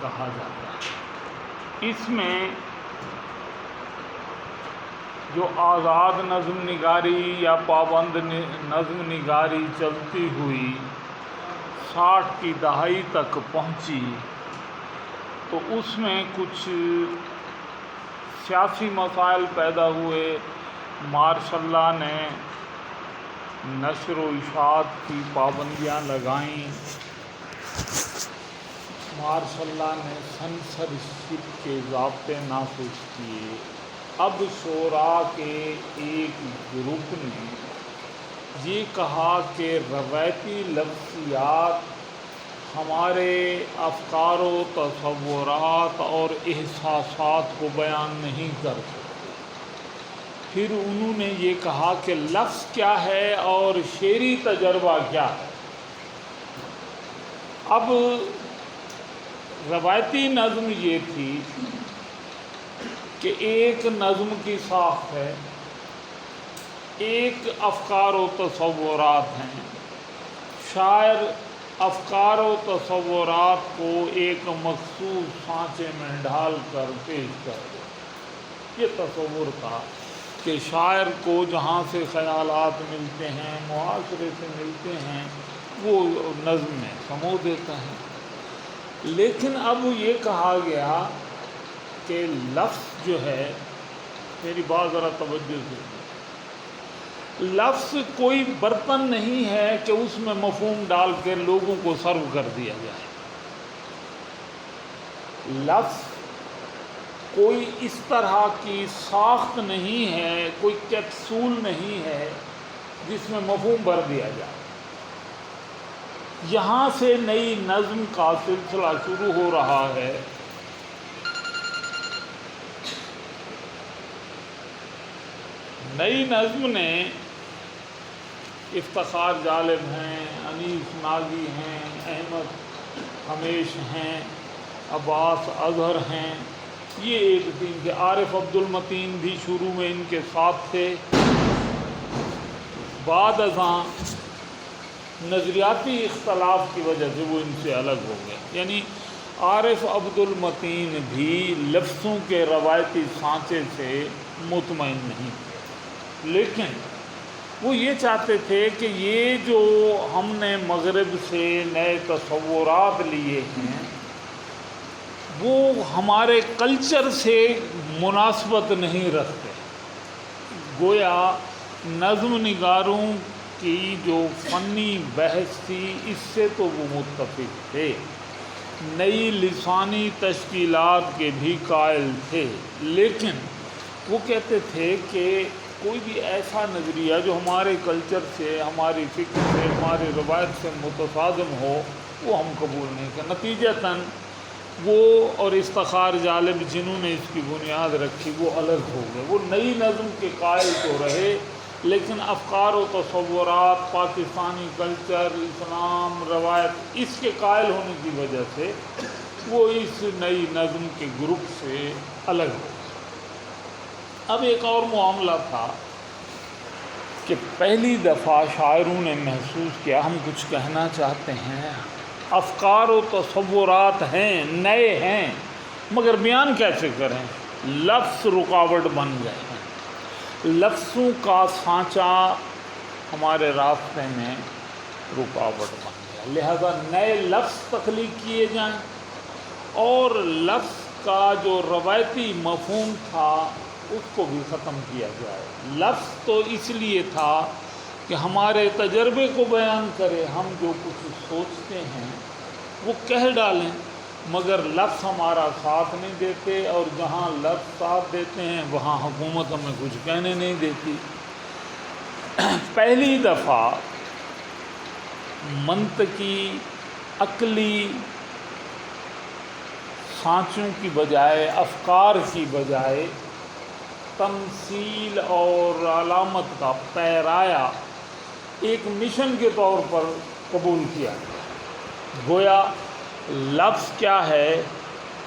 کہا جاتا ہے۔ اس میں جو آزاد نظم نگاری یا پابند نظم نگاری چلتی ہوئی 60 کی دہائی تک پہنچی تو اس میں کچھ سیاسی مسائل پیدا ہوئے۔ مارشاء اللہ نے نشر و اشاعت کی پابندیاں لگائیں، مارشاء اللہ نے سنسرشپ کے ضابطے نافذ کیے۔ اب شورا کے ایک گروپ نے یہ کہا کہ روایتی لفظیات ہمارے افکار و تصورات اور احساسات کو بیان نہیں کر سکتے۔ پھر انہوں نے یہ کہا کہ لفظ کیا ہے اور شعری تجربہ کیا ہے۔ اب روایتی نظم یہ تھی کہ ایک نظم کی ساخت ہے، ایک افکار و تصورات ہیں، شاعر افکار و تصورات کو ایک مخصوص سانچے میں ڈھال کر پیش کر دے۔ یہ تصور تھا کہ شاعر کو جہاں سے خیالات ملتے ہیں، معاشرے سے ملتے ہیں، وہ نظم میں سمو دیتا ہے۔ لیکن اب یہ کہا گیا کہ لفظ جو ہے، میری بات ذرا توجہ سے، لفظ کوئی برتن نہیں ہے کہ اس میں مفہوم ڈال کے لوگوں کو سرو کر دیا جائے۔ لفظ کوئی اس طرح کی ساخت نہیں ہے، کوئی کیپسول نہیں ہے جس میں مفہوم بھر دیا جائے۔ یہاں سے نئی نظم کا سلسلہ شروع ہو رہا ہے۔ نئی نظم نے افتخار جالب ہیں، انیس ناگی ہیں، احمد ہمیش ہیں، عباس اظہر ہیں، یہ ایک ٹیم کے، عارف عبد المتین بھی شروع میں ان کے ساتھ تھے، بعد ازاں نظریاتی اختلاف کی وجہ سے وہ ان سے الگ ہو گئے۔ یعنی عارف عبد المتین بھی لفظوں کے روایتی سانچے سے مطمئن نہیں تھے، لیکن وہ یہ چاہتے تھے کہ یہ جو ہم نے مغرب سے نئے تصورات لیے ہیں وہ ہمارے کلچر سے مناسبت نہیں رکھتے۔ گویا نظم نگاروں کی جو فنی بحث تھی اس سے تو وہ متفق تھے، نئی لسانی تشکیلات کے بھی قائل تھے، لیکن وہ کہتے تھے کہ کوئی بھی ایسا نظریہ جو ہمارے کلچر سے، ہماری فکر سے، ہماری روایت سے متصادم ہو وہ ہم قبول نہیں کریں۔ نتیجتاً وہ اور افتخار جالب جنہوں نے اس کی بنیاد رکھی وہ الگ ہو گئے۔ وہ نئی نظم کے قائل تو رہے لیکن افکار و تصورات، پاکستانی کلچر، اسلام، روایت، اس کے قائل ہونے کی وجہ سے وہ اس نئی نظم کے گروپ سے الگ ہو گئے۔ اب ایک اور معاملہ تھا کہ پہلی دفعہ شاعروں نے محسوس کیا ہم کچھ کہنا چاہتے ہیں، افکار و تصورات ہیں، نئے ہیں، مگر بیان کیسے کریں؟ لفظ رکاوٹ بن گئے ہیں، لفظوں کا سانچہ ہمارے راستے میں رکاوٹ بن گیا، لہذا نئے لفظ تخلیق کیے جائیں اور لفظ کا جو روایتی مفہوم تھا اس کو بھی ختم کیا جائے۔ لفظ تو اس لیے تھا کہ ہمارے تجربے کو بیان کرے، ہم جو کچھ سوچتے ہیں وہ کہہ ڈالیں، مگر لفظ ہمارا ساتھ نہیں دیتے، اور جہاں لفظ ساتھ دیتے ہیں وہاں حکومت ہمیں کچھ کہنے نہیں دیتی۔ پہلی دفعہ منطقی، عقلی سانچوں کی بجائے، افکار کی بجائے تمثیل اور علامت کا پیرایا ایک مشن کے طور پر قبول کیا گیا۔ گویا لفظ کیا ہے،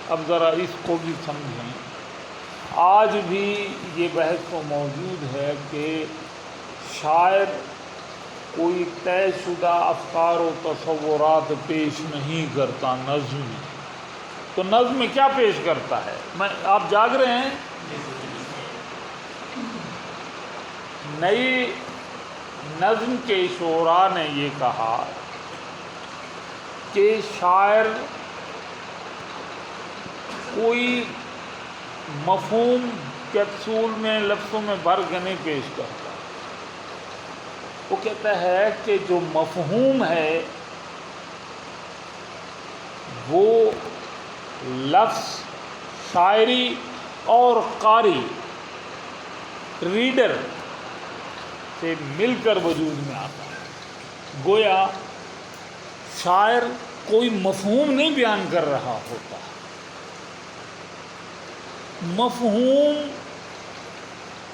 اب ذرا اس کو بھی سمجھیں۔ آج بھی یہ بحث تو موجود ہے کہ شاعر کوئی طے شدہ افکار و تصورات پیش نہیں کرتا نظم میں، تو نظم میں کیا پیش کرتا ہے؟ آپ جاگ رہے ہیں؟ نئی نظم کے شعراء نے یہ کہا کہ شاعر کوئی مفہوم کیپسول میں لفظوں میں بھر کے نہیں پیش کرتا. وہ کہتا ہے کہ جو مفہوم ہے وہ لفظ، شاعری اور قاری، ریڈر سے مل کر وجود میں آتا ہے. گویا شاعر کوئی مفہوم نہیں بیان کر رہا ہوتا، مفہوم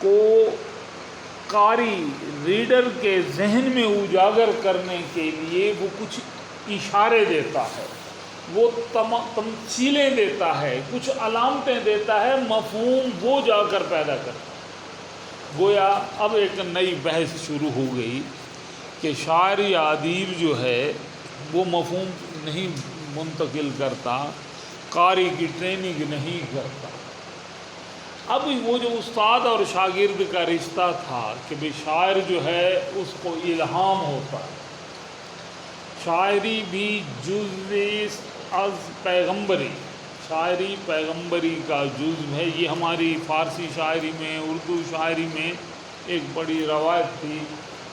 کو قاری، ریڈر کے ذہن میں اجاگر کرنے کے لیے وہ کچھ اشارے دیتا ہے، وہ تمثیلیں دیتا ہے، کچھ علامتیں دیتا ہے، مفہوم وہ جا کر پیدا کرتا ہے. گویا اب ایک نئی بحث شروع ہو گئی کہ شاعر یا ادیب جو ہے وہ مفہوم نہیں منتقل کرتا، قاری کی ٹریننگ نہیں کرتا. اب وہ جو استاد اور شاگرد کا رشتہ تھا کہ بھئی شاعر جو ہے اس کو الہام ہوتا ہے، شاعری بھی جزء از پیغمبری، شاعری پیغمبری کا جزو ہے. یہ ہماری فارسی شاعری میں، اردو شاعری میں ایک بڑی روایت تھی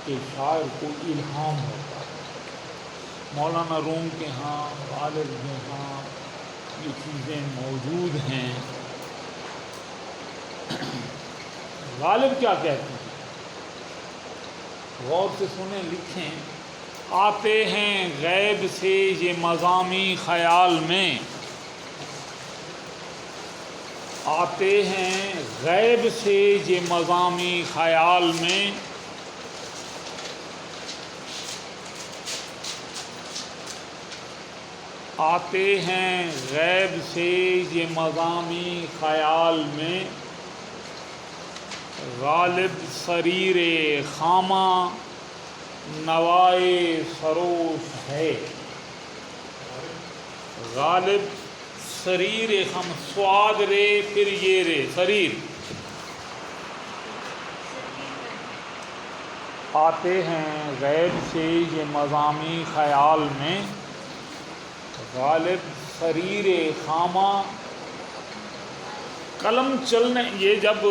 کہ شاعر کو الہام ہوتا ہے. مولانا روم کے ہاں، غالب کے ہاں یہ چیزیں موجود ہیں. غالب کیا کہتے ہیں؟ غور سے سنیں، لکھیں. آتے ہیں غیب سے یہ مضامی خیال میں، آتے ہیں غیب سے یہ مضامی خیال میں، آتے ہیں غیب سے یہ مضامی خیال میں. غالب سریر خامہ نوائے سروش ہے. غالب سریر خم، سواد رے پھر یہ رے، سریر. آتے ہیں غیب سے یہ مضامی خیال میں، غالب سریر خامہ. قلم چلنے، یہ جب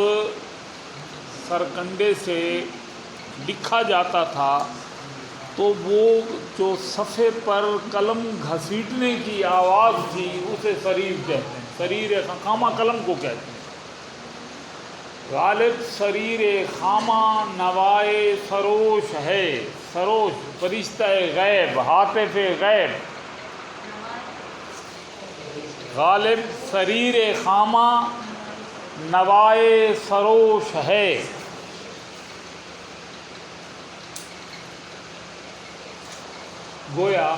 سرکنڈے سے لکھا جاتا تھا تو وہ جو صفحے پر قلم گھسیٹنے کی آواز تھی اسے سریر کہتے ہیں. سریر خامہ قلم کو کہتے ہیں. غالب سریر خامہ نوائے سروش ہے. سروش فرشتہ غیب، ہاتف غیب. غالب سریر خامہ نوائے سروش ہے. گویا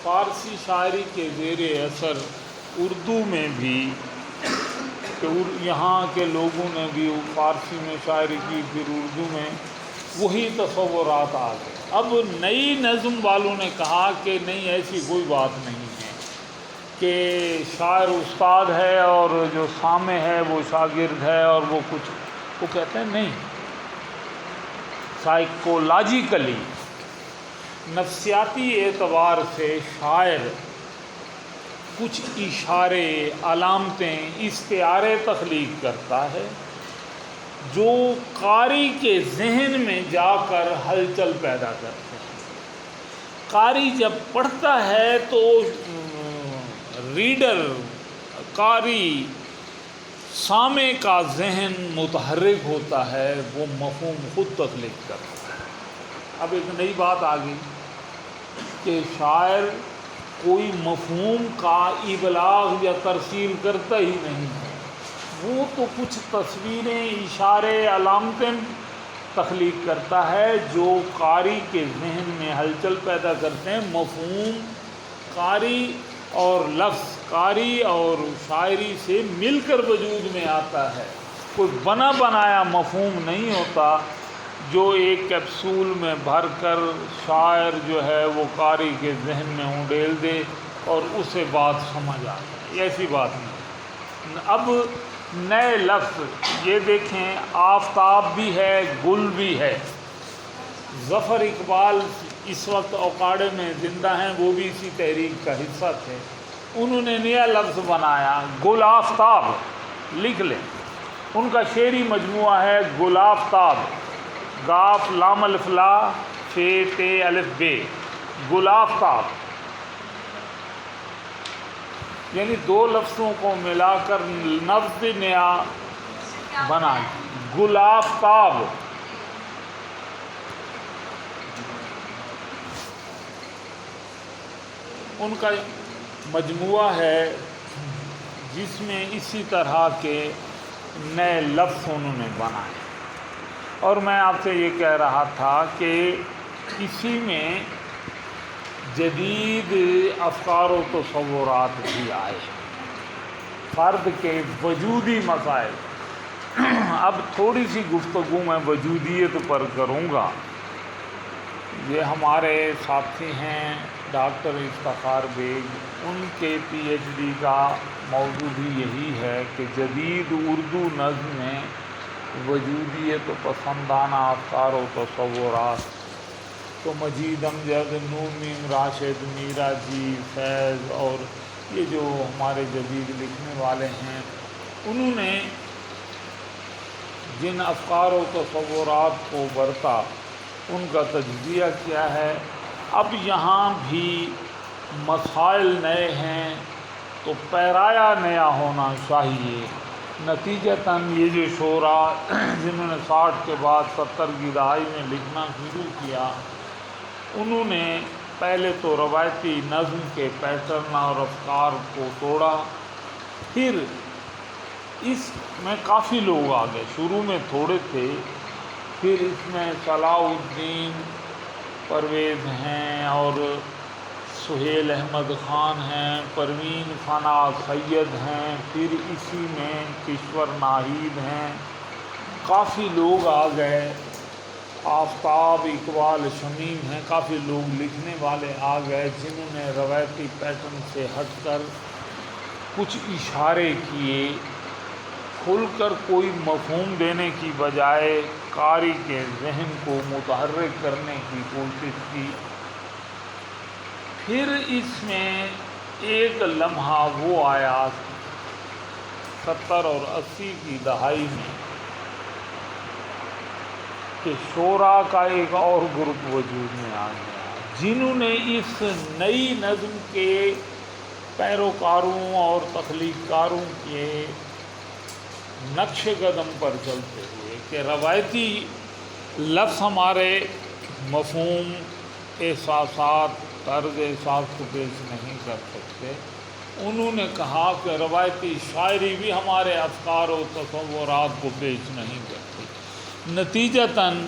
فارسی شاعری کے زیر اثر اردو میں بھی، کہ یہاں کے لوگوں نے بھی فارسی میں شاعری کی، پھر اردو میں وہی تصورات آ گئے. اب نئی نظم والوں نے کہا کہ نہیں، ایسی کوئی بات نہیں ہے کہ شاعر استاد ہے اور جو سامع ہے وہ شاگرد ہے اور وہ کچھ، وہ کہتے ہیں نہیں، سائیکولوجیکلی، نفسیاتی اعتبار سے شاعر کچھ اشارے، علامتیں، استعارے تخلیق کرتا ہے جو قاری کے ذہن میں جا کر ہلچل پیدا کرتے ہیں. قاری جب پڑھتا ہے تو ریڈر، قاری، سامع کا ذہن متحرک ہوتا ہے، وہ مفہوم خود تخلیق کرتا ہے. اب ایک نئی بات آ گئی کہ شاعر کوئی مفہوم کا ابلاغ یا ترسیل کرتا ہی نہیں ہے، وہ تو کچھ تصویریں، اشارے، علامتیں تخلیق کرتا ہے جو قاری کے ذہن میں ہلچل پیدا کرتے ہیں. مفہوم قاری اور لفظ، قاری اور شاعری سے مل کر وجود میں آتا ہے. کوئی بنا بنایا مفہوم نہیں ہوتا جو ایک کیپسول میں بھر کر شاعر جو ہے وہ قاری کے ذہن میں اونڈیل دے اور اسے بات سمجھ آ جائے. ایسی بات نہیں. اب نئے لفظ یہ دیکھیں، آفتاب بھی ہے، گل بھی ہے. ظفر اقبال اس وقت اوکاڑے میں زندہ ہیں، وہ بھی اسی تحریک کا حصہ تھے. انہوں نے نیا لفظ بنایا گل آفتاب. لکھ لیں، ان کا شعری مجموعہ ہے گل آفتاب، گاف لام الف لا فے تے الف بے، گل آفتاب. یعنی دو لفظوں کو ملا کر لفظ نیا بنا گل آفتاب. ان کا مجموعہ ہے جس میں اسی طرح کے نئے لفظ انہوں نے بنائے. اور میں آپ سے یہ کہہ رہا تھا کہ اسی میں جدید افکار و تصورات بھی آئے، فرد کے وجودی مسائل. اب تھوڑی سی گفتگو میں وجودیت پر کروں گا. یہ ہمارے ساتھی ہیں ڈاکٹر افتخار بیگ، ان کے پی ایچ ڈی کا موضوع بھی یہی ہے کہ جدید اردو نظم میں وجودیت و پسندانہ افکار و تصورات. تو مجید امجد، نور میم راشد، میرا جی، فیض اور یہ جو ہمارے جدید لکھنے والے ہیں، انہوں نے جن افکار و تصورات کو برتا ان کا تجزیہ کیا ہے. اب یہاں بھی مسائل نئے ہیں تو پیرایا نیا ہونا چاہیے. نتیجتاً یہ جو شعراء جنہوں نے 60 کے بعد 70 کی دہائی میں لکھنا شروع کیا، انہوں نے پہلے تو روایتی نظم کے پیٹرن اور افکار کو توڑا. پھر اس میں کافی لوگ آ گئے، شروع میں تھوڑے تھے، پھر اس میں صلاح الدین پرویز ہیں اور سہیل احمد خان ہیں، پروین فنا سید ہیں، پھر اسی میں کشور ناہید ہیں. کافی لوگ آ گئے. آفتاب اقبال شمیم ہیں. کافی لوگ لکھنے والے آ گئے جنہوں نے روایتی پیٹرن سے ہٹ کر کچھ اشارے کیے، کھل کر کوئی مفہوم دینے کی بجائے قاری کے ذہن کو متحرک کرنے کی کوشش کی. پھر اس میں ایک لمحہ وہ آیا 70 اور 80 کی دہائی میں کہ شعراء کا ایک اور گروپ وجود میں آ گیا جنہوں نے اس نئی نظم کے پیروکاروں اور تخلیق کاروں کے نقش قدم پر چلتے ہوئے کہ روایتی لفظ ہمارے مفہوم، احساسات، طرز احساس کو پیش نہیں کر سکتے، انہوں نے کہا کہ روایتی شاعری بھی ہمارے افکار و تصورات کو پیش نہیں کرتی. نتیجتاً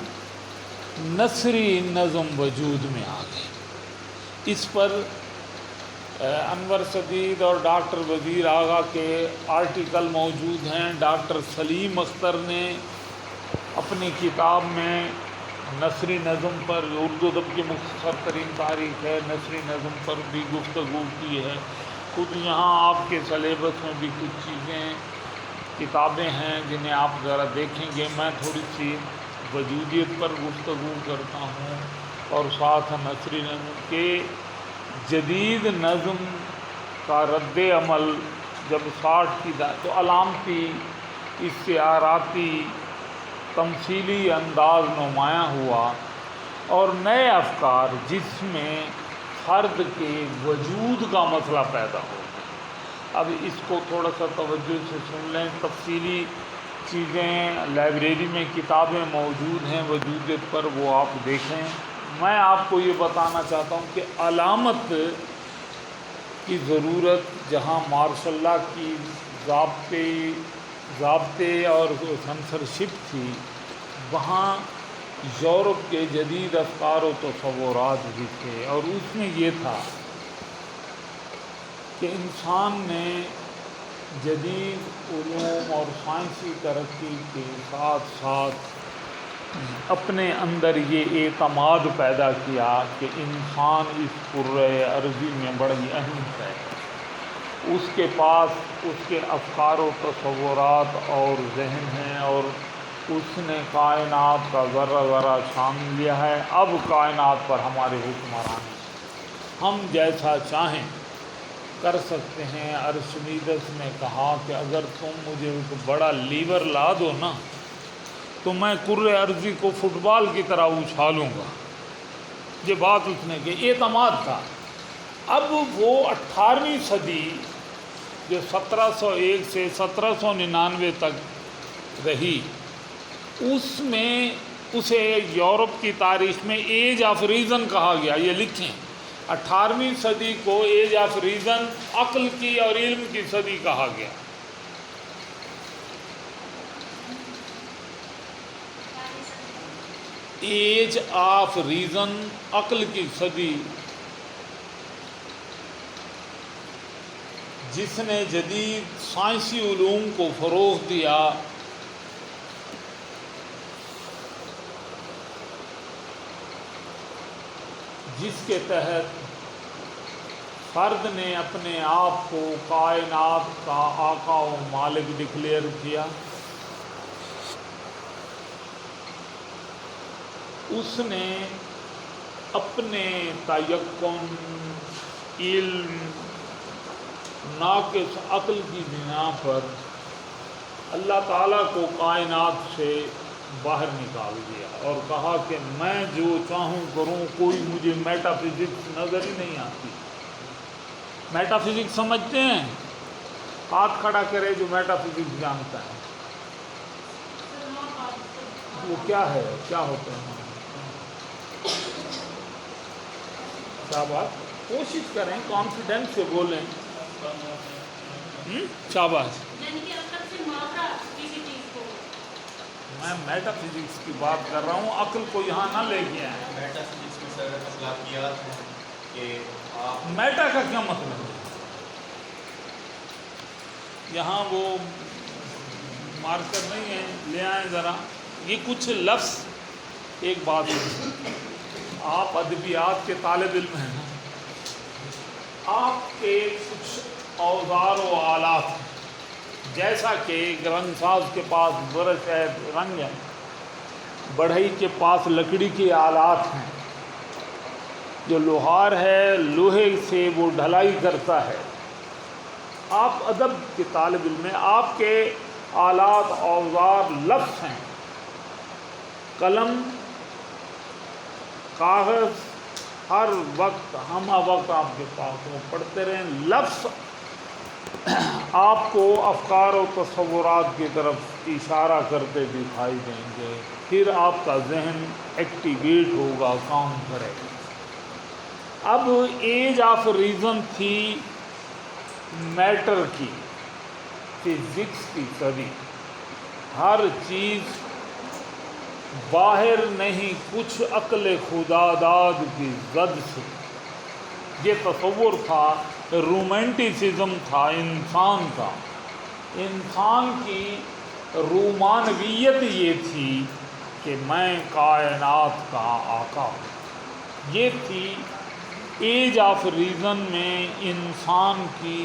نثری نظم وجود میں آ گئی. اس پر انور سدید اور ڈاکٹر وزیر آغا کے آرٹیکل موجود ہیں. ڈاکٹر سلیم اختر نے اپنی کتاب میں نثری نظم پر، اردو ادب کی مختصر ترین تاریخ ہے، نثری نظم پر بھی گفتگو کی ہے. خود یہاں آپ کے سلیبس میں بھی کچھ چیزیں، کتابیں ہیں جنہیں آپ ذرا دیکھیں گے. میں تھوڑی سی وجودیت پر گفتگو کرتا ہوں اور ساتھ نثری نظم کے جدید نظم کا رد عمل جب 60 کی تو علامتی، استعاراتی، تمثیلی انداز نمایاں ہوا اور نئے افکار جس میں فرد کے وجود کا مسئلہ پیدا ہو گیا. اب اس کو تھوڑا سا توجہ سے سن لیں. تفصیلی چیزیں لائبریری میں کتابیں موجود ہیں وجودیت پر، وہ آپ دیکھیں. میں آپ کو یہ بتانا چاہتا ہوں کہ علامت کی ضرورت جہاں مارشاء اللہ کی ضابطے اور سنسرشپ تھی، وہاں یورپ کے جدید افکار و تصورات بھی تھے. اور اس میں یہ تھا کہ انسان نے جدید علوم اور سائنسی ترقی کے ساتھ ساتھ اپنے اندر یہ اعتماد پیدا کیا کہ انسان اس کرۂ ارضی میں بڑی اہم ہے. اس کے پاس اس کے افکار و تصورات اور ذہن ہیں، اور اس نے کائنات کا ذرہ ذرہ چھان لیا ہے۔ اب کائنات پر ہمارے حکمران ہیں، ہم جیسا چاہیں کر سکتے ہیں۔ ارشمیدس نے کہا کہ اگر تم مجھے ایک بڑا لیور لا دو نا تو میں کرۂ ارضی کو فٹ بال کی طرح اچھالوں گا۔ یہ بات اس نے کہ اعتماد تھا۔ اب وہ 18ویں صدی جو 1701 سے 1799 تک رہی، اس میں اسے یورپ کی تاریخ میں ایج آف ریزن کہا گیا۔ یہ لکھیں، 18ویں صدی کو ایج آف ریزن، عقل کی اور علم کی صدی کہا گیا۔ ایج آف ریزن، عقل کی صدی، جس نے جدید سائنسی علوم کو فروغ دیا، جس کے تحت فرد نے اپنے آپ کو کائنات کا آقا و مالک ڈکلیئر کیا۔ اس نے اپنے تیقن، علم، ناقص عقل کی بنا پر اللہ تعالیٰ کو کائنات سے باہر نکال دیا اور کہا کہ میں جو چاہوں کروں، کوئی مجھے میٹا فزکس نظر ہی نہیں آتی۔ میٹا فزکس سمجھتے ہیں؟ ہاتھ کھڑا کرے جو میٹا فزکس جانتا ہے۔ وہ کیا ہے، کیا ہوتا ہے؟ کیا بات؟ کوشش کریں، کانفیڈنس سے بولیں۔ شاباش۔ میں میٹا فزکس کی بات کر رہا ہوں، عقل کو یہاں نہ لے کے آئیں۔ میٹا فزکس میں سر اخلاقیات ہیں کہ میٹا کا کیا مطلب ہے؟ یہاں وہ مارکر نہیں ہے، لے آئیں ذرا۔ یہ کچھ لفظ، ایک بات ہے، آپ ادبیات کے طالب علم ہیں نا، آپ کے کچھ اوزار و آلات ہیں، جیسا کہ رنگ ساز کے پاس برش ہے، رنگ ہے، بڑھئی کے پاس لکڑی کے آلات ہیں، جو لوہار ہے لوہے سے وہ ڈھلائی کرتا ہے۔ آپ ادب کے طالب علم ہیں، آپ کے آلات اوزار لفظ ہیں، قلم، کاغذ، ہر وقت ہمہ وقت آپ کے پاس وہ پڑھتے رہیں۔ لفظ آپ کو افکار و تصورات کی طرف اشارہ کرتے دکھائی دیں گے، پھر آپ کا ذہن ایکٹیویٹ ہوگا، کام کرے گا۔ اب ایج آف ریزن تھی میٹر کی، فزکس کی صدی، ہر چیز باہر نہیں، کچھ عقل خدا داد کی زد سے۔ یہ تصور تھا، رومانٹیسزم تھا انسان کا۔ انسان کی رومانویت یہ تھی کہ میں کائنات کا آقا ہوں۔ یہ تھی ایج آف ریزن میں انسان کی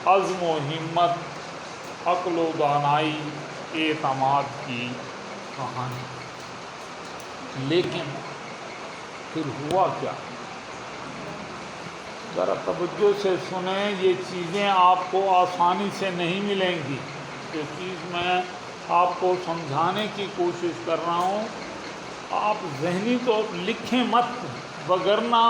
عزم و ہمت، عقل و دانائی، اعتماد کی کہانی۔ لیکن پھر ہوا کیا؟ ذرا توجہ سے سنیں، یہ چیزیں آپ کو آسانی سے نہیں ملیں گی۔ یہ چیز میں آپ کو سمجھانے کی کوشش کر رہا ہوں، آپ ذہنی تو لکھیں مت، وگرنہ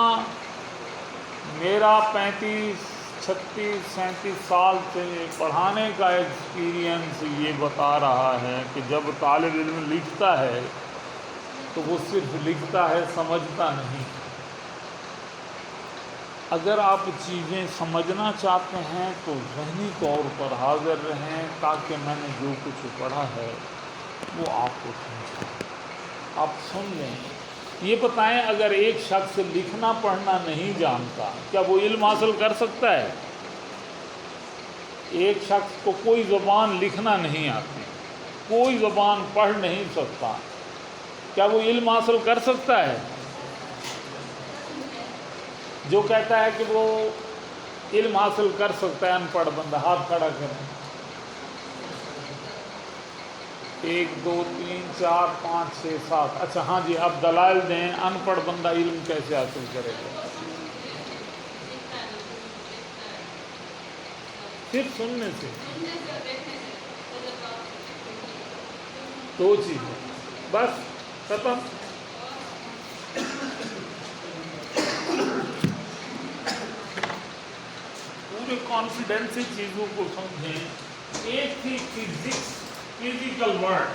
میرا 35، 36، 37 سال سے پڑھانے کا ایکسپیرینس یہ بتا رہا ہے کہ جب طالب علم لکھتا ہے تو وہ صرف لکھتا ہے، سمجھتا نہیں۔ اگر آپ چیزیں سمجھنا چاہتے ہیں تو ذہنی طور پر حاضر رہیں، تاکہ میں نے جو کچھ پڑھا ہے وہ آپ کو سمجھائیں، آپ سن لیں۔ یہ بتائیں، اگر ایک شخص لکھنا پڑھنا نہیں جانتا، کیا وہ علم حاصل کر سکتا ہے؟ ایک شخص کو کوئی زبان لکھنا نہیں آتی، کوئی زبان پڑھ نہیں سکتا، کیا وہ علم حاصل کر سکتا ہے؟ جو کہتا ہے کہ وہ علم حاصل کر سکتا ہے ان پڑھ بندہ؟ ہاتھ کھڑا کریں. 1 2 3 4 5 6 7. اچھا ہاں جی، اب دلائل دیں. ان پڑھ بندہ علم کیسے حاصل کرے گا؟ صرف سننے سے. 2 چیزیں بس، ختم. پورے کانفیڈنس سے چیزوں کو سمجھیں. ایک تھی فزکس، فزیکل ورڈ.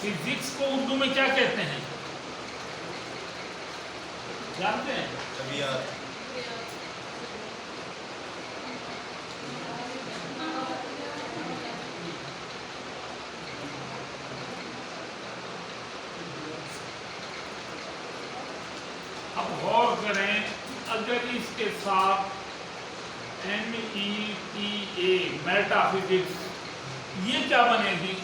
فزکس کو اردو میں کیا کہتے ہیں جانتے ہیں؟ طبیعت. اب غور کریں، اگر اس کے ساتھ META میٹا فزکس، یہ کیا بنے گی؟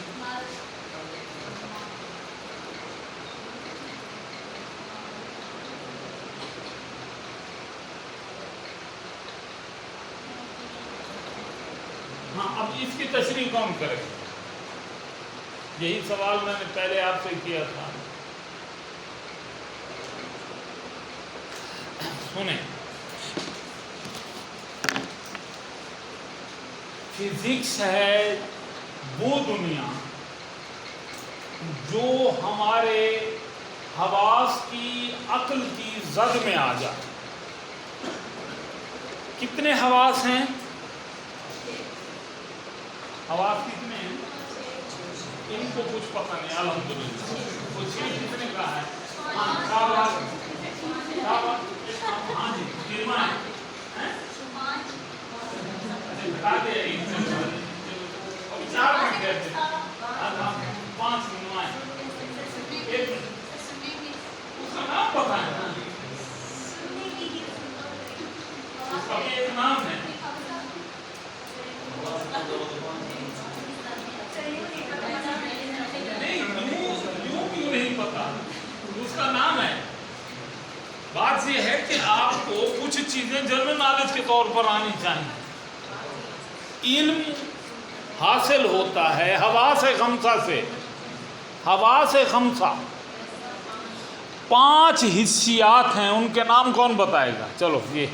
ہاں، اب اس کی تشریح کون کرے؟ یہی سوال میں نے پہلے آپ سے کیا تھا. سنیں، فزکس ہے وہ دنیا جو ہمارے حواس کی، عقل کی زد میں آ جائے. کتنے حواس ہیں؟ حواس کتنے ہیں؟ ان کو کچھ پتہ نہیں الحمدللہ. کچھ کتنے کا ہے؟ ہاں جی، کتنا ہے؟ بتا دے. 4 منٹ کہتے ہیں، 5 منٹ. اس کا نام پتہ ہے نا؟ اس کا بھی ایک نام ہے. نہیں پتا اس کا نام ہے. بات یہ ہے کہ آپ کو کچھ چیزیں جنرل نالج کے طور پر آنی چاہیے. علم حاصل ہوتا ہے حواس خمسہ سے. حواس خمسہ 5 حسیات ہیں، ان کے نام کون بتائے گا؟ چلو یہ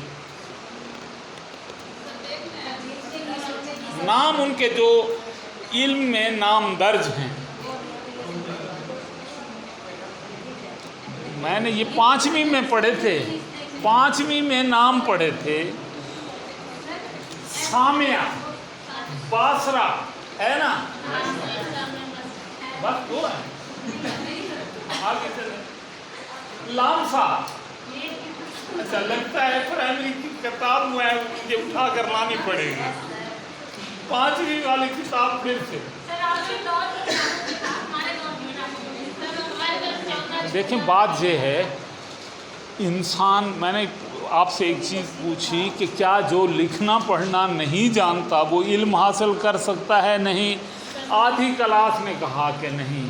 نام ان کے جو علم میں نام درج ہیں. میں نے یہ 5ویں میں پڑھے تھے، 5ویں میں نام پڑھے تھے. سامعہ، باصرہ ہے نا؟ بس 2 ہے. آگے چلیں. لامسا. اچھا لگتا ہے پرائمری کی کتاب میں مجھے اٹھا کر لانی پڑے گی. 5ویں والی کتاب پھر سے دیکھیں. بات یہ ہے، انسان، میں نے آپ سے ایک چیز پوچھی کہ کیا جو لکھنا پڑھنا نہیں جانتا وہ علم حاصل کر سکتا ہے؟ نہیں. آدھی کلاس نے کہا کہ نہیں،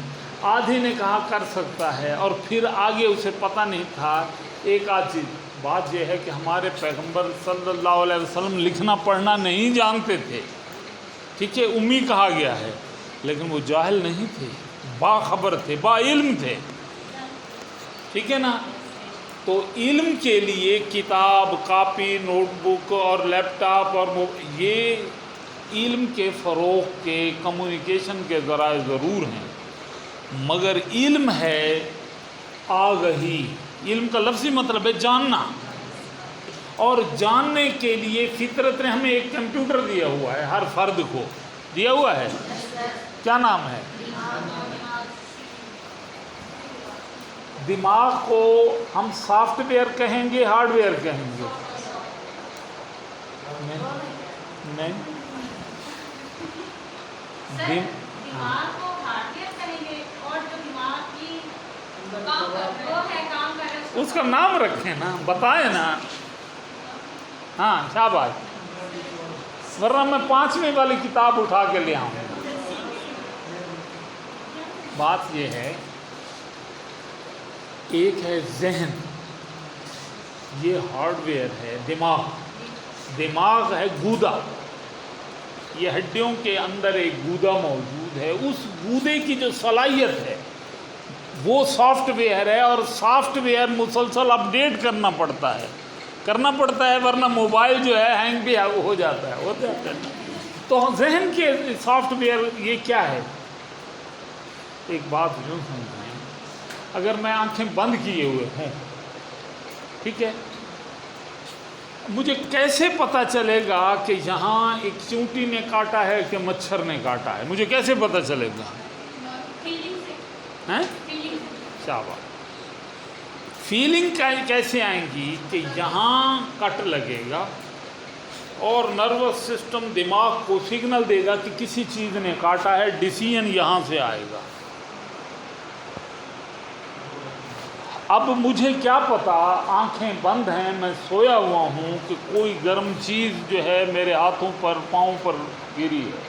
آدھی نے کہا کر سکتا ہے، اور پھر آگے اسے پتہ نہیں تھا ایک آدھ چیز. بات یہ ہے کہ ہمارے پیغمبر صلی اللہ علیہ وسلم لکھنا پڑھنا نہیں جانتے تھے. ٹھیک ہے، امی کہا گیا ہے، لیکن وہ جاہل نہیں تھے، باخبر تھے، با علم تھے. ٹھیک ہے نا؟ تو علم کے لیے کتاب، کاپی، نوٹ بک اور لیپ ٹاپ اور یہ علم کے فروغ کے، کمیونیکیشن کے ذرائع ضرور ہیں، مگر علم ہے آگہی. علم کا لفظی مطلب ہے جاننا، اور جاننے کے لیے فطرت نے ہمیں ایک کمپیوٹر دیا ہوا ہے، ہر فرد کو دیا ہوا ہے. کیا نام ہے؟ دماغ کو ہم سافٹ ویئر کہیں گے، ہارڈ ویئر کہیں گے؟ نہیں. دماغ کو ہارڈ ویئر کہیں گے، اور جو دماغ کی وہ ہے کام کر رہا ہے اس کا نام رکھیں نا، بتائیں نا. ہاں شاباش. ورنہ میں 5ویں والی کتاب اٹھا کے لے آؤں. بات یہ ہے ایک ہے ذہن، یہ ہارڈ ویئر ہے، دماغ ہے گودا، یہ ہڈیوں کے اندر ایک گودا موجود ہے، اس گودے کی جو صلاحیت ہے وہ سافٹ ویئر ہے، اور سافٹ ویئر مسلسل اپڈیٹ کرنا پڑتا ہے ورنہ موبائل جو ہے ہینگ بھی ہو جاتا ہے تو ذہن کے سافٹ ویئر یہ کیا ہے؟ ایک بات یوں سمجھیں، اگر میں آنکھیں بند کیے ہوئے ہوں، ٹھیک ہے، مجھے کیسے پتہ چلے گا کہ یہاں ایک چونٹی نے کاٹا ہے کہ مچھر نے کاٹا ہے؟ مجھے کیسے پتہ چلے گا؟ شاباش، فیلنگ کیسے آئیں گی کہ یہاں کٹ لگے گا اور نروس سسٹم دماغ کو سگنل دے گا کہ کسی چیز نے کاٹا ہے، ڈیسیژن یہاں سے آئے گا۔ اب مجھے کیا پتا، آنکھیں بند ہیں، میں سویا ہوا ہوں، کہ کوئی گرم چیز جو ہے میرے ہاتھوں پر پاؤں پر گری ہے،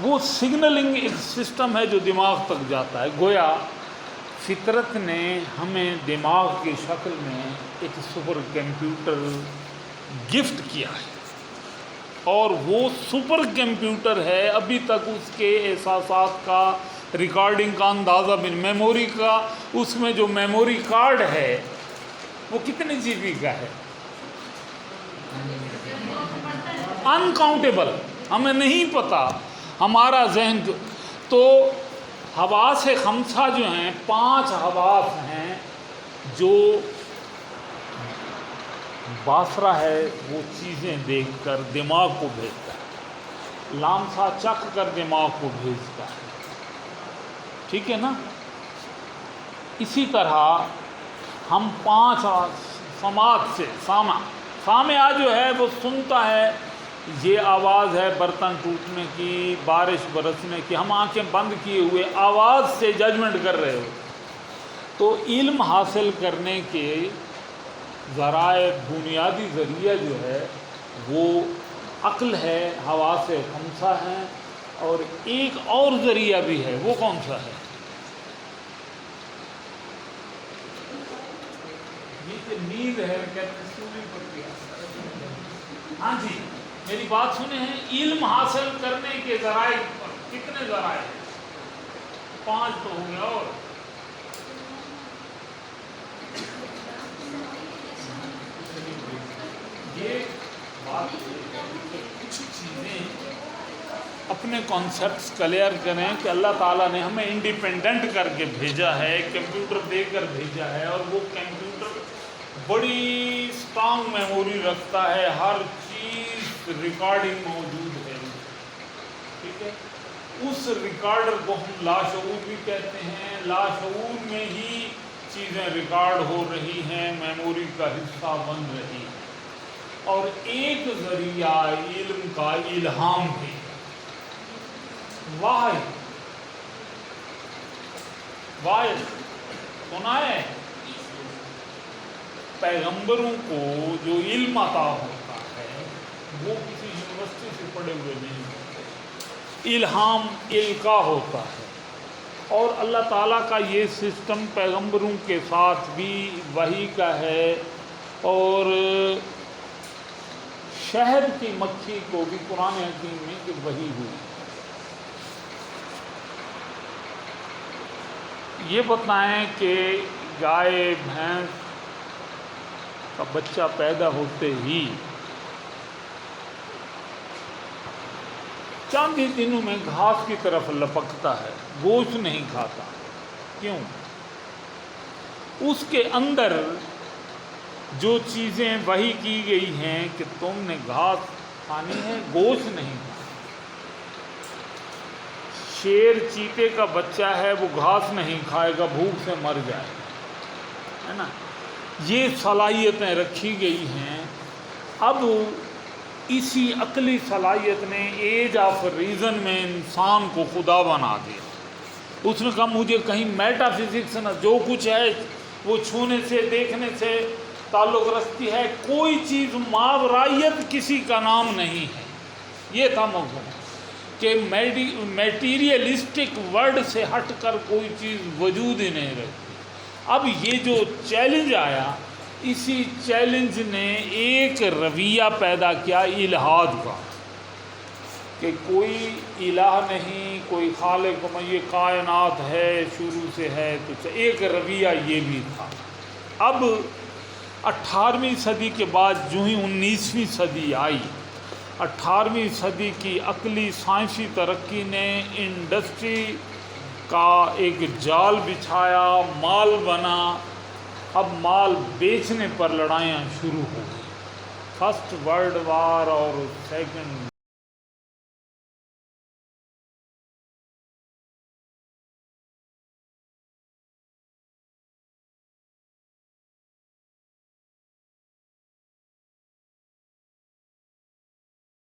وہ سگنلنگ ایک سسٹم ہے جو دماغ تک جاتا ہے۔ گویا فطرت نے ہمیں دماغ کی شکل میں ایک سپر کمپیوٹر گفٹ کیا ہے، اور وہ سپر کمپیوٹر ہے، ابھی تک اس کے احساسات کا، ریکارڈنگ کا اندازہ بھی، میموری کا، اس میں جو میموری کارڈ ہے وہ کتنے جی بی کا ہے؟ انکاؤنٹیبل، ہمیں نہیں پتا ہمارا ذہن تو حواس خمسہ جو ہیں، 5 حواس ہیں جو باصرہ ہے، وہ چیزیں دیکھ کر دماغ کو بھیجتا ہے، لامسا چکھ کر دماغ کو بھیجتا ہے، ٹھیک ہے نا؟ اسی طرح ہم 5 سماعت سے، سامع جو ہے وہ سنتا ہے، یہ آواز ہے برتن ٹوٹنے کی، بارش برسنے کی، ہم آنکھیں بند کیے ہوئے آواز سے ججمنٹ کر رہے ہو۔ تو علم حاصل کرنے کے ذرائع، بنیادی ذریعہ جو ہے وہ عقل ہے، حواس خمسہ ہیں، اور ایک اور ذریعہ بھی ہے، وہ کون سا ہے؟ یہ نیند ہے، کہتے ہیں سونے پر کیا؟ ہاں جی، میری بات سنے ہیں، علم حاصل کرنے کے ذرائع کتنے ذرائع ہیں؟ 5 تو ہوں گے، اور یہ بات کچھ چیزیں اپنے کانسیپٹس کلیئر کریں کہ اللہ تعالیٰ نے ہمیں انڈیپینڈنٹ کر کے بھیجا ہے، کمپیوٹر دے کر بھیجا ہے، اور وہ کمپیوٹر بڑی اسٹرانگ میموری رکھتا ہے، ہر چیز ریکارڈنگ موجود ہے، ٹھیک ہے؟ اس ریکارڈر کو ہم لاشعور بھی کہتے ہیں، لاشعور میں ہی چیزیں ریکارڈ ہو رہی ہیں، میموری کا حصہ بن رہی ہیں، اور ایک ذریعہ علم کا الہام بھی، واحد سنا ہے، پیغمبروں کو جو علم عطا ہوتا ہے وہ کسی یونیورسٹی سے پڑھے ہوئے نہیں ہوتے، الہام القا ہوتا ہے، اور اللہ تعالیٰ کا یہ سسٹم پیغمبروں کے ساتھ بھی وحی کا ہے، اور شہد کی مکھی کو بھی قرآن حکیم میں کہ وحی ہوئی۔ یہ بتائیں کہ گائے بھینس کا بچہ پیدا ہوتے ہی چند ہی دنوں میں گھاس کی طرف لپکتا ہے، گوشت نہیں کھاتا، کیوں؟ اس کے اندر جو چیزیں وحی کی گئی ہیں کہ تم نے گھاس کھانی ہے، گوشت نہیں کھانا۔ شیر چیتے کا بچہ ہے، وہ گھاس نہیں کھائے گا، بھوک سے مر جائے گا، ہے نا؟ یہ صلاحیتیں رکھی گئی ہیں۔ اب اسی عقلی صلاحیت نے ایج آف ریزن میں انسان کو خدا بنا دیا۔ اس نے کہا مجھے کہیں میٹا فزکس نہ، جو کچھ ہے وہ چھونے سے دیکھنے سے تعلق رکھتی ہے، کوئی چیز ماورائیت کسی کا نام نہیں ہے۔ یہ تھا موضوع کہ میٹیریلسٹک ورڈ سے ہٹ کر کوئی چیز وجود ہی نہیں رہتی۔ اب یہ جو چیلنج آیا، اسی چیلنج نے ایک رویہ پیدا کیا الحاد کا، کہ کوئی الہ نہیں، کوئی خالق، یہ کائنات ہے، شروع سے ہے، تو ایک رویہ یہ بھی تھا۔ اب 18ویں صدی کے بعد جو ہی 19ویں صدی آئی، 18ویں صدی کی عقلی سائنسی ترقی نے انڈسٹری کا ایک جال بچھایا، مال بنا، اب مال بیچنے پر لڑائیاں شروع ہو گئی۔ فرسٹ ورلڈ وار اور سیکنڈ